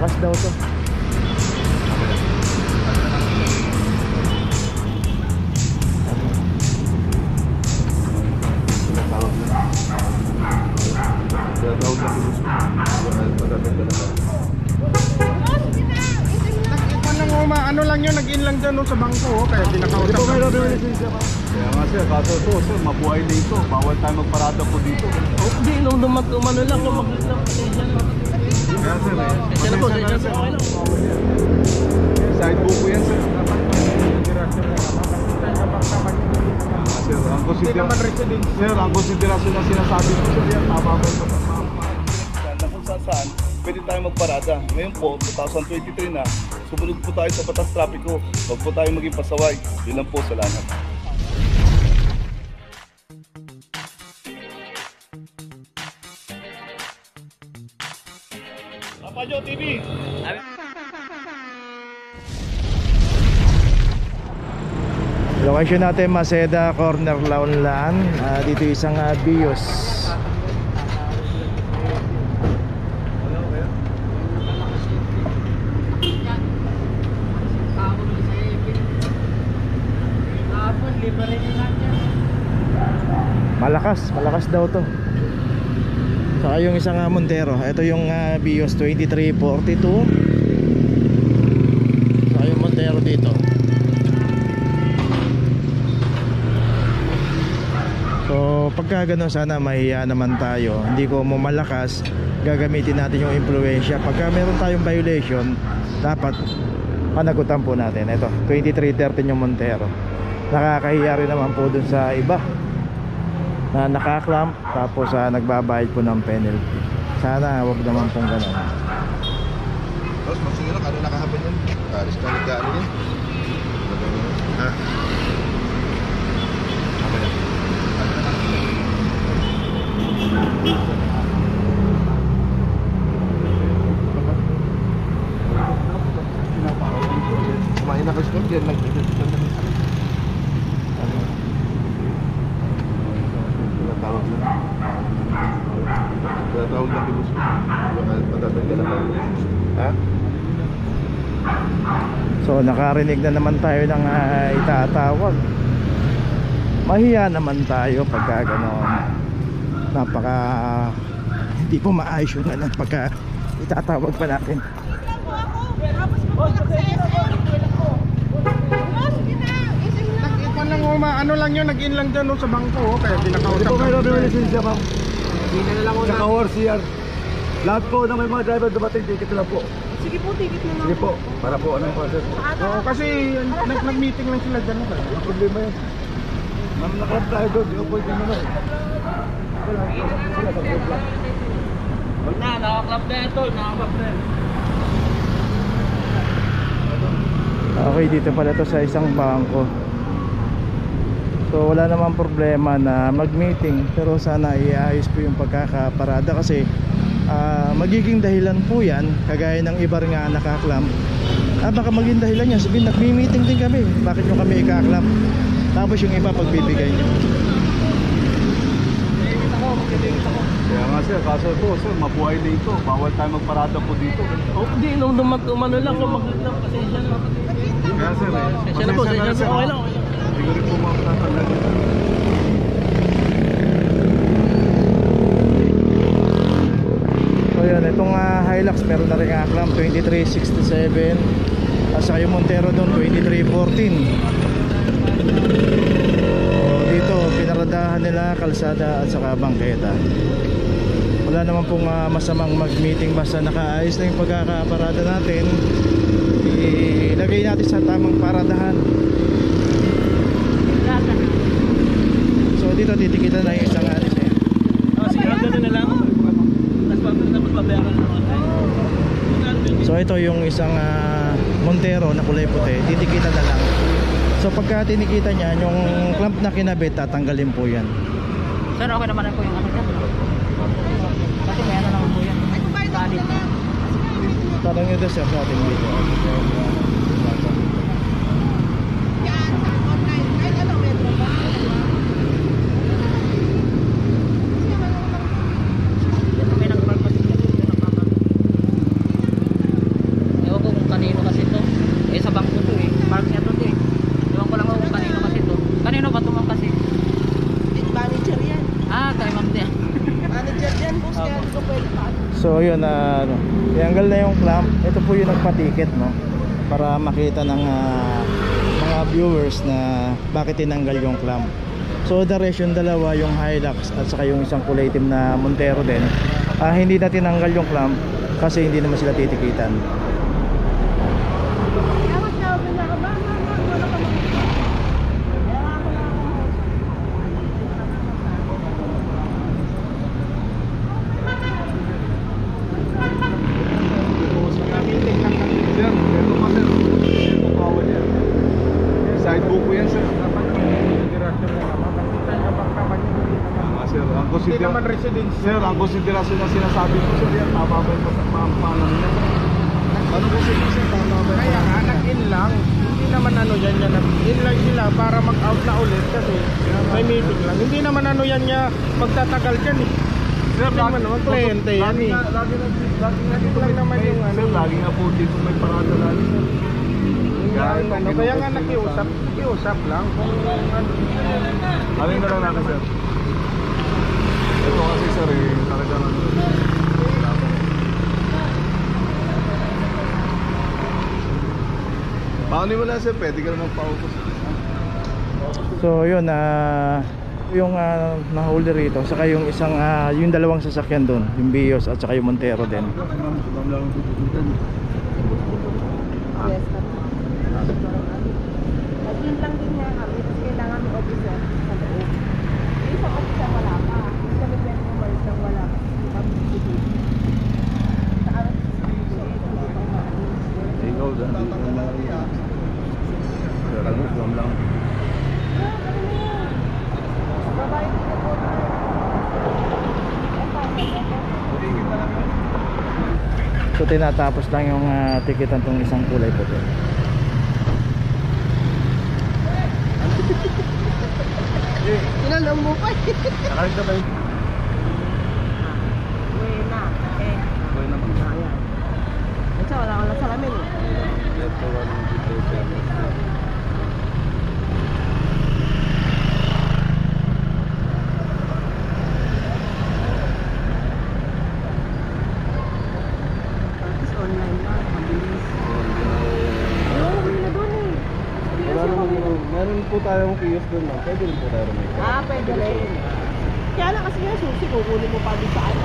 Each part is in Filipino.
malakas daw to. Ano lang yun, nag-in lang dyan sa bangko, kaya pinakausap ko. Kaya nga sir, kaso ito sir, mabuhay dito. Bawal tayo magparada po dito. Hindi, nung umano lang kung mag-lang pasensya na. Kaya sir, Pasensya na po, pasensya na po. Side book po yan sir. Sir, ang konsiderasyon na sinasabi ko sir, yan, tama ba ito? Na kung saan, pwede tayo magparada. Ngayon po, 2023 na, sumunod po tayo sa batas trapiko. Huwag po tayo maging pasaway. Yun lang po, salamat. Papajo TV! Location natin Maseda Corner Launlan. Dito isang Bios. Malakas daw to. Saka yung isang Montero. Ito yung Bios 2342. Saka yung Montero dito. So pagka gano'n, sana mahiya naman tayo. Hindi ko mo malakas, gagamitin natin yung impluensya. Pagka meron tayong violation, dapat panagutan po natin. Ito 2313 yung Montero. Nakakahiya rin naman po dun sa iba na nakaklamp, tapos nagbabayad po ng penalty. Sana wag naman pong gano'n. Boss, magsingin lang, ano nakahapan yan? Karis ka nagkaan yan? Ha? Kumain na kasi dyan, tinatawag na kibus mo. Patatanggal na kayo. Ha? So nakarinig na naman tayo ng itatawag. Mahiya naman tayo pagka gano'n. Napaka hindi po maayos yung pagka itatawag pa natin. Ano lang yun, nag-in lang dyan sa bangko, kaya pinakausap ko. Mayroon yung lisensya ma'am. Tsaka ORCR. Lahat po na may mga driver dumating, ticket lang po. Sige po, ticket na lang. Sige po, para po ano yung process. Oo, kasi nag-meeting lang sila dyan. Ang problema yun. Ma'am, nakarap tayo doon, yung point na naman. Huwag na, nakaklap na ito, nakaklap na. Okay, dito pala to sa isang bangko. So wala namang problema na mag-meeting, pero sana iayos po yung pagkakaparada kasi magiging dahilan po yan, kagaya ng iba rin nga nakaklamp. Baka maging dahilan yan, sabihin nag-meeting din kami, bakit nyo kami ikaklamp? Tapos yung iba pagbibigay nyo. Kaya nga sir, kaso ito sir, mabuhay dito. Bawal tayo magparada po dito. Hindi, nung umano lang kung mag-lang pasensya na. Kaya sir, Pasensya na po, pasensya na po, okay lang. Hindi ko rin po makakatanggal. So yun, itong Hilux meron na rin clamp 2367. Saka yung Montero doon 2314. Dito pinaradahan nila kalsada at saka bangketa. Wala naman pong masamang mag-meeting, basta nakaayos na yung pagkakaparada natin. Ilagay natin sa tamang paradahan. So dito titikitan na yung isang alis eh. Sige, gano'n na lang. Tapos babayaran na naman tayo. So ito yung isang Montero na kulay puti, titikitan na lang. So pagka tinikita niya, yung clamp na kinabit, tatanggalin po yan. Sir, okay naman po yung ano dyan. Kasi may ano naman po yan. Valid. Parang yun sir sa ating dito. Yan, boss, kaya hindi ko pwede pa. So yun, ano, ianggal na yung clamp. Ito po yung nagpa-ticket, no, para makita ng mga viewers na bakit tinanggal yung clamp. So the rest yung dalawa, yung Hilux at saka yung isang kulay itim na Montero din, hindi na tinanggal yung clamp kasi hindi naman sila titikitan. Sir, ito pa sir. Ito bawal yan. Side book po yan sir. Sir, ang Hindi naman residence. Sir, ang konsiderasyon na sinasabi ko sir yan, tama ba yung pamapalan niya? Ano po sir, tama ba? Kaya nga, nag-in lang. Hindi naman ano yan yan. In lang sila para mag-out na ulit kasi may meeting lang. Hindi naman ano yan niya magtatagal dyan eh. Sir, Tingnan mo naman, kliyente yan eh. Lagi na dito Lang naman yung ano. Sir, lagi nga po dito may parada lagi sir. Kaya nga nakiusap lang kung ano. Alin na lang natin sir. Ito kasi sir eh, talagang ano. Paano mo na sir, pwede ka naman pa-upos. So yun, yung nahuli rito, saka yung isang yung dalawang sasakyan doon, yung Vios at saka yung Montero din. Yes, nag-in lang din nga kami kasi kailangan may officer sa loob. Yung isang officer wala pa. Yung kami pwede umalis lang wala. Ikaw dyan, dito na lang yan. Sir, ano, slam lang. Babae dito po. So tinatapos lang yung tikitan tong isang kulay puti. Tinanong mo pa. Nakalit na ba yun? Buena. Okay naman. Ayan. Ito, wala salamin. Ito, ano, dito, sir. Tapos online na, mabilis. Wala naman na doon eh. Wala naman yun. Meron po tayong kiosk doon lang. Pwede rin po tayo may Pwede rin. Kaya lang kasi yung susi, kukunin mo pa din sa ano.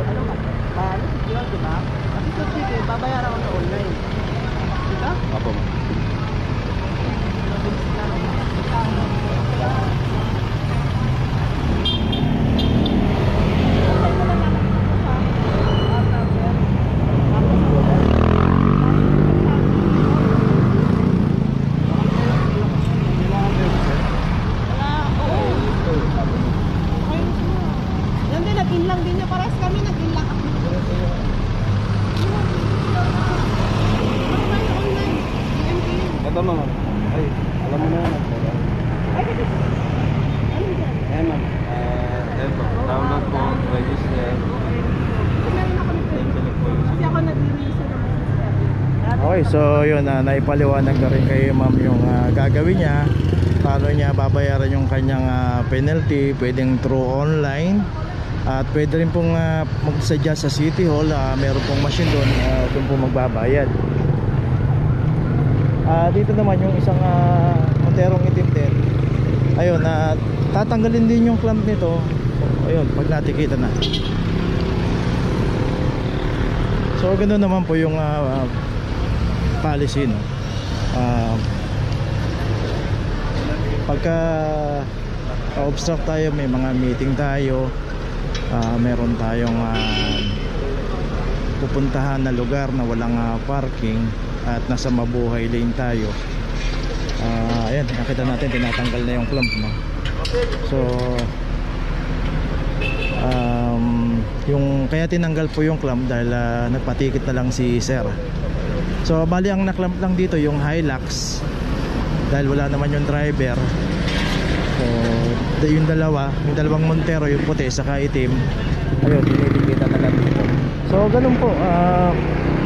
Ano ba? Ano, secure, di ba? Kasi susi, babayaran ko sa online. Di ba? Apo. Yan din, nag-in lang din niya. Parehas kami, nag-in lang. Online. DMPU. Ito ma'am. Ay, alam mo na yan. Ay, kasi, ano dyan? Ayan ma'am. Ito, download po, register. Meron na kami pwede. Kasi ako nag-reason naman sa step. Okay, so yun, naipaliwanag na rin kay ma'am yung gagawin niya, paano niya babayaran yung kanyang penalty, pwedeng through online at pwede rin pong magsadya sa City Hall, meron pong machine doon, doon po magbabayad. Dito naman yung isang Monterong itim din, ayun, tatanggalin din yung clamp nito, ayun, pag natikita na. So ganoon naman po yung policy, no? Pagka obstruct tayo, may mga meeting tayo, meron tayong pupuntahan na lugar na walang parking at nasa mabuhay lane tayo, ayan, nakita natin tinatanggal na yung clamp, no? So yung kaya tinanggal po yung clamp dahil nagpatikit na lang si sir. So bali ang naklamp lang dito yung Hilux dahil wala naman yung driver. So yung dalawang Montero, yung puti saka itim, ayun, tinitikitan na lang dito. So ganun po,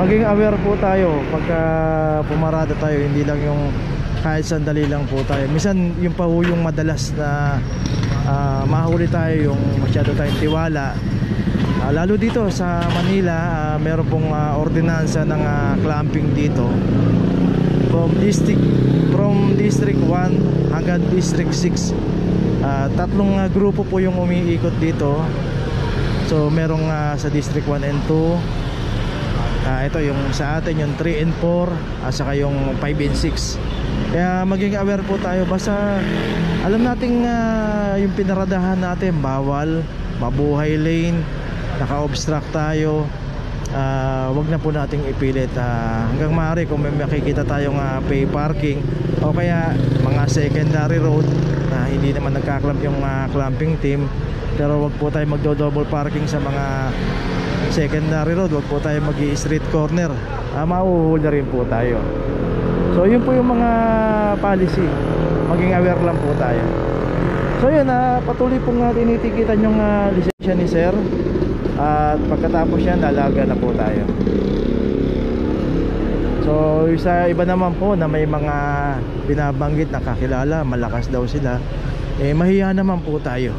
maging aware po tayo pagka pumarada tayo, hindi lang yung kahit sandali lang po tayo. Minsan yung yung madalas na mahuli tayo, yung masyado tayong tiwala Lalo dito sa Manila, meron pong ordinansa ng clamping dito from District 1 hanggang District 6. Tatlong grupo po yung umiikot dito. So merong sa District 1 and 2. Ito yung sa atin yung 3 and 4 at saka yung 5 and 6. Kaya maging aware po tayo. Basta alam nating yung pinaradahan natin bawal, mabuhay lane, naka-obstruct tayo. Wag na po nating ipilit. Hanggang maaari kung may makikita tayong pay parking o kaya mga secondary road na hindi naman nagka-clamp yung clamping team, pero wag po tayo magdo-double parking sa mga secondary road. Wag po tayo mag-i-street corner. Mauhuli rin po tayo. So yun po yung mga policy. Maging aware lang po tayo. So yun, patuloy pong tinitikitan yung lisensya ni sir. At pagkatapos yan, lalaga na po tayo. So sa iba naman po na may mga binabanggit na kakilala, malakas daw sila, mahiya naman po tayo.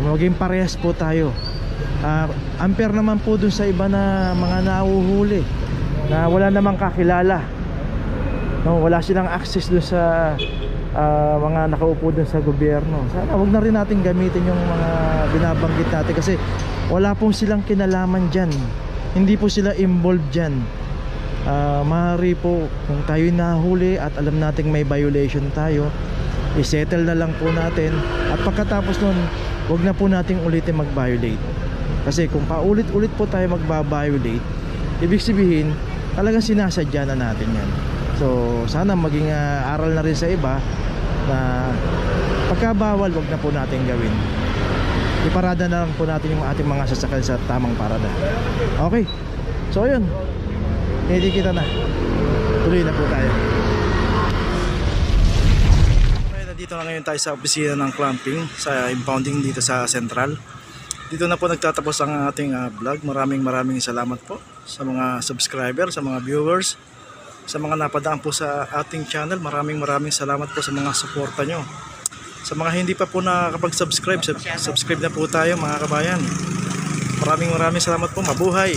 Maging parehas po tayo. Unfair naman po dun sa iba na mga nauhuli na wala namang kakilala, no, wala silang access dun sa mga nakaupo dun sa gobyerno. Sana wag na rin natin gamitin yung mga binabanggit natin kasi wala pong silang kinalaman dyan. Hindi po sila involved dyan. Maaari po kung tayo nahuli at alam nating may violation tayo, isettle na lang po natin. At pagkatapos nun, wag na po nating ulitin mag-violate. Kasi kung paulit-ulit po tayo magba-violate, ibig sabihin talagang sinasadya na natin yan. So sana maging aral na rin sa iba na pagkabawal, wag na po natin gawin. Iparada na lang po natin yung ating mga sasakyan sa tamang parada. Okay, so yun, hindi kita na, tuloy na po tayo. Okay, nandito na ngayon tayo sa opisina ng clamping, sa impounding dito sa Central. Dito na po nagtatapos ang ating vlog. Maraming salamat po sa mga subscriber, sa mga viewers, sa mga napadaan po sa ating channel. Maraming salamat po sa mga suporta nyo. Sa mga hindi pa po nakakapag-subscribe, subscribe na po tayo mga kabayan. Maraming salamat po. Mabuhay!